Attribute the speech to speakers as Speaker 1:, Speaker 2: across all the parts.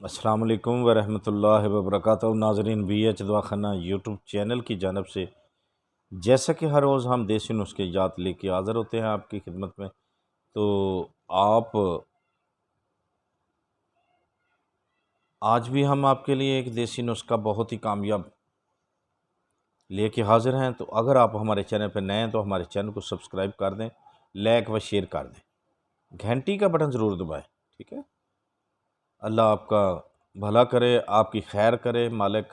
Speaker 1: अस्सलाम वालेकुम वरहमतुल्लाहि वबरकातुहू। नाज़रीन, BH दवाखाना यूट्यूब चैनल की जानब से जैसा कि हर रोज़ हम देसी नुस्खे जात लेके हाज़िर होते हैं आपकी खिदमत में, तो आप आज भी हम आपके लिए एक देसी नुस्खा बहुत ही कामयाब लेके हाज़िर हैं। तो अगर आप हमारे चैनल पर नए हैं तो हमारे चैनल को सब्सक्राइब कर दें, लाइक व शेयर कर दें, घंटी का बटन ज़रूर दबाएं। ठीक है। अल्लाह आपका भला करे, आपकी खैर करे, मालिक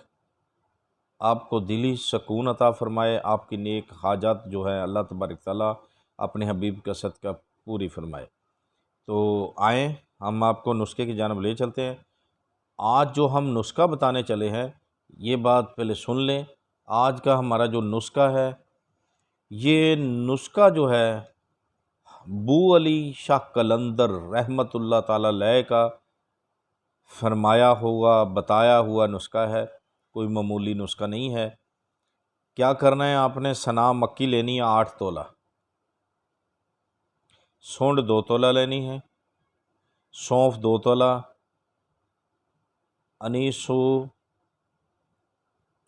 Speaker 1: आपको दिली सुकून अता फ़रमाए, आपकी नेक हाजात जो है अल्लाह तबारक ताला अपने हबीब का सदका पूरी फ़रमाए। तो आएँ हम आपको नुस्खे की जानब ले चलते हैं। आज जो हम नुस्खा बताने चले हैं, ये बात पहले सुन लें। आज का हमारा जो नुस्खा है, ये नुस्खा जो है बू अली शाह कलंदर रहमतुल्लाह ताला अलैह का फरमाया हुआ बताया हुआ नुस्खा है, कोई मामूली नुस्खा नहीं है। क्या करना है, आपने सना मक्की लेनी है 8 तोला, सूंड 2 तोला लेनी है, सौंफ 2 तोला, अनीसू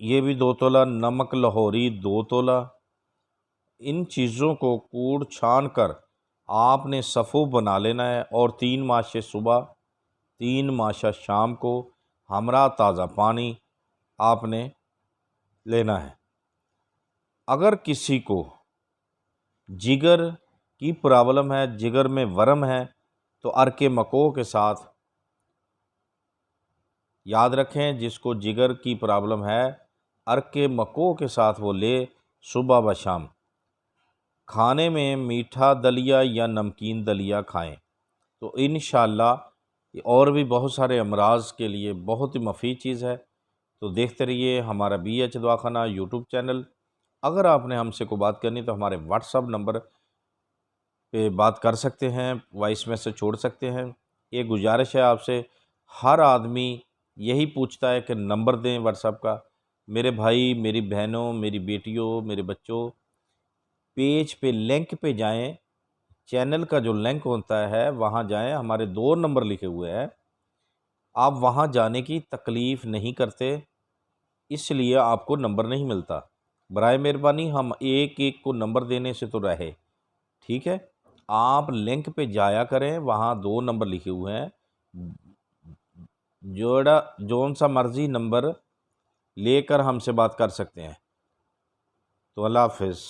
Speaker 1: ये भी 2 तोला, नमक लाहौरी 2 तोला। इन चीज़ों को कूड़ छान कर आपने सफ़ू बना लेना है और 3 माशे सुबह 3 माशा शाम को हमरा ताज़ा पानी आपने लेना है। अगर किसी को जिगर की प्रॉब्लम है, जिगर में वर्म है, तो अरके मकोह के साथ, याद रखें, जिसको जिगर की प्रॉब्लम है अरके मकोह के साथ वो ले सुबह व शाम। खाने में मीठा दलिया या नमकीन दलिया खाएं तो इंशाअल्लाह और भी बहुत सारे अमराज के लिए बहुत ही मुफीद चीज़ है। तो देखते रहिए हमारा BH दवाखाना यूट्यूब चैनल। अगर आपने हमसे कोई बात करनी तो हमारे व्हाट्सअप नंबर पे बात कर सकते हैं, वॉइस मैसेज छोड़ सकते हैं। ये गुजारिश है आपसे, हर आदमी यही पूछता है कि नंबर दें व्हाट्सअप का। मेरे भाई, मेरी बहनों, मेरी बेटियों, मेरे बच्चों, पेज पे लिंक पे जाएं, चैनल का जो लिंक होता है वहाँ जाएं, हमारे 2 नंबर लिखे हुए हैं। आप वहाँ जाने की तकलीफ़ नहीं करते, इसलिए आपको नंबर नहीं मिलता। बराए मेहरबानी हम एक एक को नंबर देने से तो रहे। ठीक है, आप लिंक पे जाया करें, वहाँ 2 नंबर लिखे हुए हैं, जोड़ा जौन सा मर्ज़ी नंबर लेकर हमसे बात कर सकते हैं। तो अल्लाह हाफ़िज़।